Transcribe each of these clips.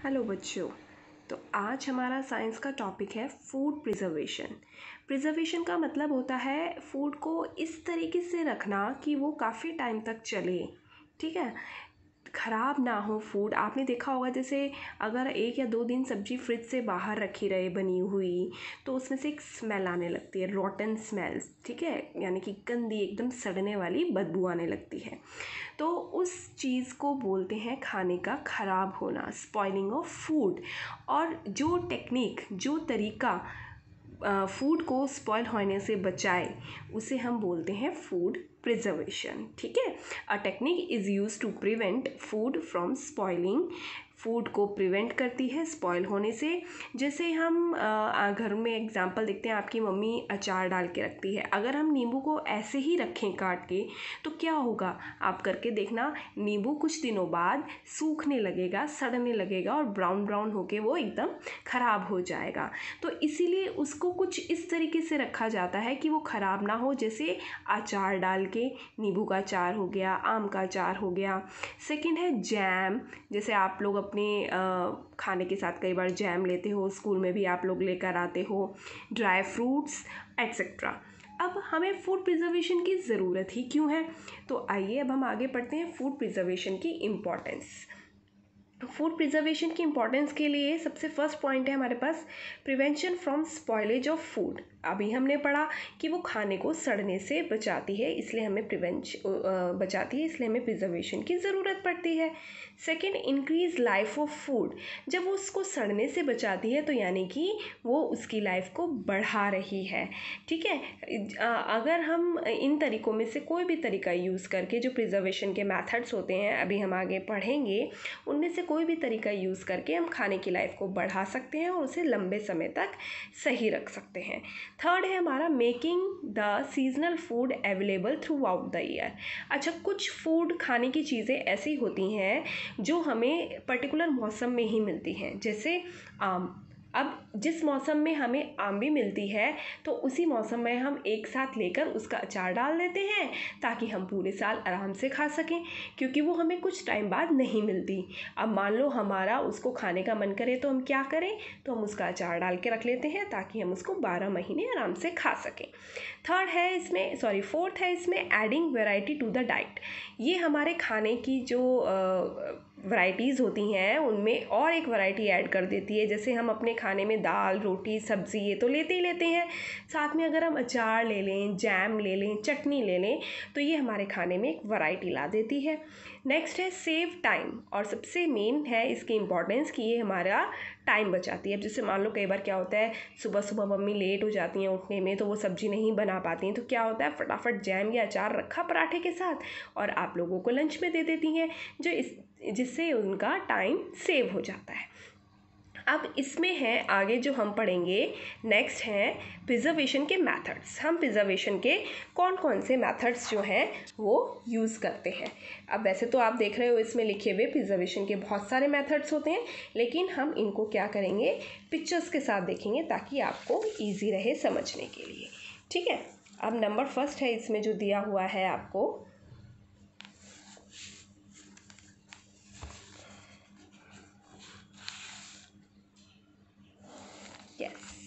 Hello बच्चों। तो आज हमारा साइंस का टॉपिक है फूड प्रिजर्वेशन। प्रिजर्वेशन का मतलब होता है फूड को इस तरीके से रखना कि वो काफ़ी टाइम तक चले। ठीक है, ख़राब ना हो फूड। आपने देखा होगा जैसे अगर 1 या 2 दिन सब्जी फ्रिज से बाहर रखी रहे बनी हुई तो उसमें से एक स्मेल आने लगती है, रॉटन स्मेल्स। ठीक है, यानी कि गंदी एकदम सड़ने वाली बदबू आने लगती है। तो उस चीज़ को बोलते हैं खाने का ख़राब होना, स्पॉइलिंग ऑफ फूड। और जो टेक्निक, जो तरीका फूड को स्पॉइल होने से बचाए उसे हम बोलते हैं फूड प्रिजर्वेशन। ठीक है, a technique is use to prevent food from spoiling. Food को प्रिवेंट करती है स्पॉइल होने से। जैसे हम घर में एग्जांपल देखते हैं, आपकी मम्मी अचार डाल के रखती है। अगर हम नींबू को ऐसे ही रखें काट के तो क्या होगा, आप करके देखना, नींबू कुछ दिनों बाद सूखने लगेगा, सड़ने लगेगा और ब्राउन ब्राउन होके वो एकदम ख़राब हो जाएगा। तो इसीलिए उसको कुछ इस तरीके से रखा जाता है कि वो ख़राब ना हो। जैसे अचार डाल के, नींबू का अचार हो गया, आम का अचार हो गया। सेकंड है जैम। जैसे आप लोग अपने खाने के साथ कई बार जैम लेते हो, स्कूल में भी आप लोग लेकर आते हो। Dry fruits etcetera. अब हमें फूड प्रिजर्वेशन की ज़रूरत ही क्यों है, तो आइए अब हम आगे पढ़ते हैं फूड प्रिजर्वेशन की इम्पोर्टेंस। फूड प्रिजर्वेशन की इम्पोर्टेंस के लिए सबसे फर्स्ट पॉइंट है हमारे पास prevention from spoilage of food. अभी हमने पढ़ा कि वो खाने को सड़ने से बचाती है, इसलिए हमें बचाती है, इसलिए हमें प्रिजर्वेशन की ज़रूरत पड़ती है। Second, increase life of food. जब वो उसको सड़ने से बचाती है तो यानी कि वो उसकी लाइफ को बढ़ा रही है। ठीक है, अगर हम इन तरीक़ों में से कोई भी तरीका यूज़ करके, जो प्रिजर्वेशन के मेथड्स होते हैं अभी हम आगे पढ़ेंगे, उनमें से कोई भी तरीका यूज़ करके हम खाने की लाइफ को बढ़ा सकते हैं और उसे लंबे समय तक सही रख सकते हैं। थर्ड है हमारा making the seasonal food available through out the year. अच्छा, कुछ फूड, खाने की चीज़ें ऐसी होती हैं जो हमें पर्टिकुलर मौसम में ही मिलती हैं, जैसे आम। अब जिस मौसम में हमें आम भी मिलती है तो उसी मौसम में हम एक साथ लेकर उसका अचार डाल देते हैं ताकि हम पूरे साल आराम से खा सकें, क्योंकि वो हमें कुछ टाइम बाद नहीं मिलती। अब मान लो हमारा उसको खाने का मन करे तो हम क्या करें, तो हम उसका अचार डाल के रख लेते हैं ताकि हम उसको 12 महीने आराम से खा सकें। फोर्थ है इसमें adding variety to the diet. ये हमारे खाने की जो वैरायटीज़ होती हैं उनमें और एक वैरायटी ऐड कर देती है। जैसे हम अपने खाने में दाल, रोटी, सब्ज़ी ये तो लेते ही लेते हैं, साथ में अगर हम अचार ले लें, जैम ले लें, चटनी ले लें तो ये हमारे खाने में एक वैरायटी ला देती है। नेक्स्ट है सेव टाइम, और सबसे मेन है इसकी इम्पॉर्टेंस कि ये हमारा टाइम बचाती है। अब जैसे मान लो कई बार क्या होता है, सुबह सुबह मम्मी लेट हो जाती हैं उठने में तो वो सब्ज़ी नहीं बना पाती हैं, तो क्या होता है, फटाफट जैम या अचार रखा पराठे के साथ और आप लोगों को लंच में दे देती हैं, जिससे उनका टाइम सेव हो जाता है। अब इसमें है आगे जो हम पढ़ेंगे, नेक्स्ट हैं प्रिजर्वेशन के मेथड्स। हम प्रिजर्वेशन के कौन कौन से मेथड्स जो हैं वो यूज़ करते हैं। अब वैसे तो आप देख रहे हो इसमें लिखे हुए प्रिजर्वेशन के बहुत सारे मेथड्स होते हैं, लेकिन हम इनको क्या करेंगे, पिक्चर्स के साथ देखेंगे ताकि आपको ईजी रहे समझने के लिए। ठीक है, अब नंबर फर्स्ट है इसमें जो दिया हुआ है आपको,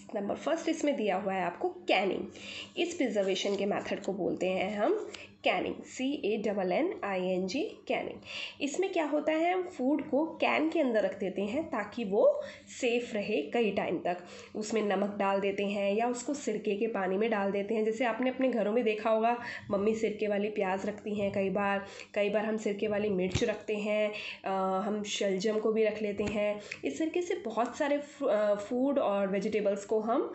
नंबर फर्स्ट इसमें दिया हुआ है आपको कैनिंग। इस प्रिजर्वेशन के मेथड को बोलते हैं हम कैनिंग, CANNING, कैनिंग। इसमें क्या होता है, हम फूड को कैन के अंदर रख देते हैं ताकि वो सेफ़ रहे कई टाइम तक। उसमें नमक डाल देते हैं या उसको सिरके के पानी में डाल देते हैं। जैसे आपने अपने घरों में देखा होगा, मम्मी सिरके वाली प्याज रखती हैं, कई बार हम सिरके वाली मिर्च रखते हैं, हम शलजम को भी रख लेते हैं। इस तरीके से बहुत सारे फूड और वेजिटेबल्स को हम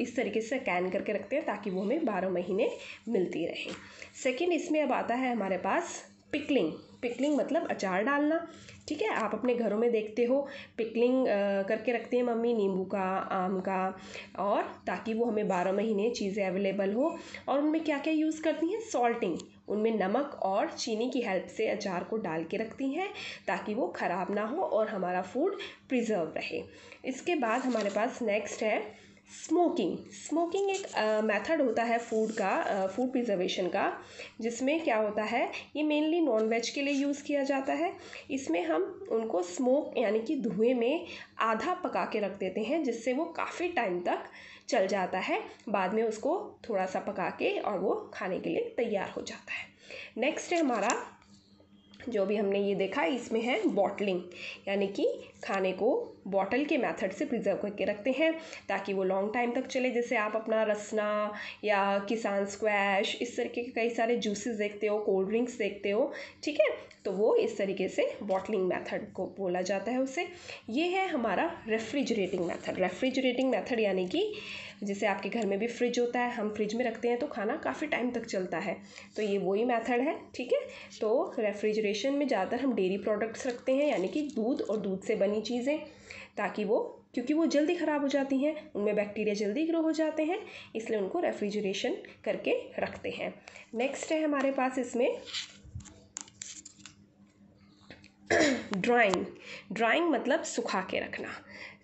इस तरीके से कैन करके रखते हैं ताकि वो हमें 12 महीने मिलती रहे। सेकेंड, इसमें अब आता है हमारे पास पिकलिंग मतलब अचार डालना। ठीक है, आप अपने घरों में देखते हो पिकलिंग करके रखते हैं मम्मी, नींबू का, आम का, और ताकि वो हमें 12 महीने चीज़ें अवेलेबल हो। और उनमें क्या क्या यूज़ करती हैं, सॉल्टिंग, उनमें नमक और चीनी की हेल्प से अचार को डाल के रखती हैं ताकि वो ख़राब ना हो और हमारा फूड प्रिजर्व रहे। इसके बाद हमारे पास नेक्स्ट है स्मोकिंग एक मेथड होता है फूड प्रिजर्वेशन का, जिसमें क्या होता है, ये मेनली नॉन वेज के लिए यूज़ किया जाता है। इसमें हम उनको स्मोक यानी कि धुएं में आधा पका के रख देते हैं, जिससे वो काफ़ी टाइम तक चल जाता है। बाद में उसको थोड़ा सा पका के और वो खाने के लिए तैयार हो जाता है। नेक्स्ट है हमारा, जो भी हमने ये देखा, इसमें है बॉटलिंग, यानी कि खाने को बॉटल के मेथड से प्रिजर्व करके रखते हैं ताकि वो लॉन्ग टाइम तक चले। जैसे आप अपना रसना या किसान स्क्वैश, इस तरीके के कई सारे जूसेस देखते हो, कोल्ड ड्रिंक्स देखते हो, ठीक है, तो वो इस तरीके से बॉटलिंग मेथड को बोला जाता है उसे। ये है हमारा रेफ्रिजरेटिंग मेथड यानी कि जैसे आपके घर में भी फ्रिज होता है, हम फ्रिज में रखते हैं तो खाना काफ़ी टाइम तक चलता है, तो ये वही मेथड है, ठीक है। तो रेफ्रिजरेशन में ज़्यादातर हम डेयरी प्रोडक्ट्स रखते हैं, यानी कि दूध और दूध से बनी चीज़ें, ताकि क्योंकि वो जल्दी ख़राब हो जाती हैं, उनमें बैक्टीरिया जल्दी ग्रो हो जाते हैं, इसलिए उनको रेफ्रिजरेशन करके रखते हैं। नेक्स्ट है हमारे पास इसमें ड्राइंग मतलब सुखा के रखना।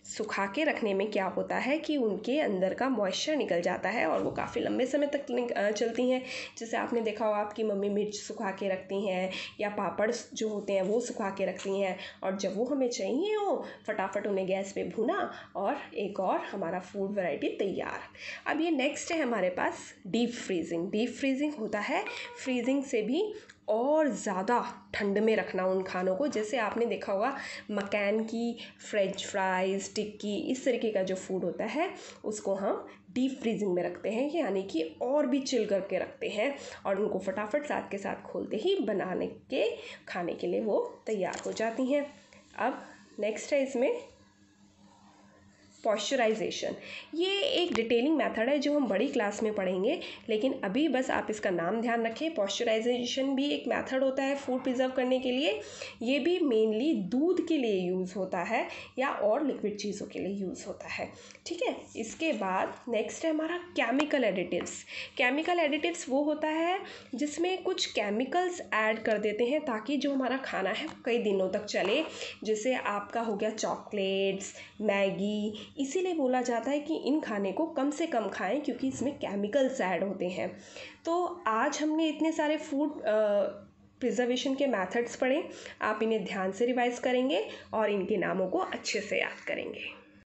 सुखा के रखने में क्या होता है कि उनके अंदर का मॉइस्चर निकल जाता है और वो काफ़ी लंबे समय तक चलती हैं। जैसे आपने देखा होगा आपकी मम्मी मिर्च सुखा के रखती हैं, या पापड़ जो होते हैं वो सुखा के रखती हैं, और जब वो हमें चाहिए हो फटाफट उन्हें गैस पे भुना और एक और हमारा फूड वैरायटी तैयार। अब ये नेक्स्ट है हमारे पास डीप फ्रीजिंग होता है फ्रीजिंग से भी और ज़्यादा ठंड में रखना उन खानों को। जैसे आपने देखा होगा मकैन की फ्रेंच फ्राइज़, टिक्की, इस तरीके का जो फूड होता है उसको हम डीप फ्रीजिंग में रखते हैं, यानी कि और भी चिल करके रखते हैं, और उनको फटाफट साथ के साथ खोलते ही बनाने के खाने के लिए वो तैयार हो जाती हैं। अब नेक्स्ट है इसमें पॉस्चराइजेशन। ये एक डिटेलिंग मेथड है जो हम बड़ी क्लास में पढ़ेंगे, लेकिन अभी बस आप इसका नाम ध्यान रखें। पॉस्चराइजेशन भी एक मेथड होता है फूड प्रिजर्व करने के लिए। ये भी मेनली दूध के लिए यूज़ होता है या और लिक्विड चीज़ों के लिए यूज़ होता है, ठीक है। इसके बाद नेक्स्ट है हमारा केमिकल एडिटिव्स वो होता है जिसमें कुछ केमिकल्स ऐड कर देते हैं ताकि जो हमारा खाना है कई दिनों तक चले। जैसे आपका हो गया चॉकलेट्स, मैगी, इसीलिए बोला जाता है कि इन खाने को कम से कम खाएं क्योंकि इसमें केमिकल्स ऐड होते हैं। तो आज हमने इतने सारे फूड प्रिजर्वेशन के मेथड्स पढ़े, आप इन्हें ध्यान से रिवाइज करेंगे और इनके नामों को अच्छे से याद करेंगे।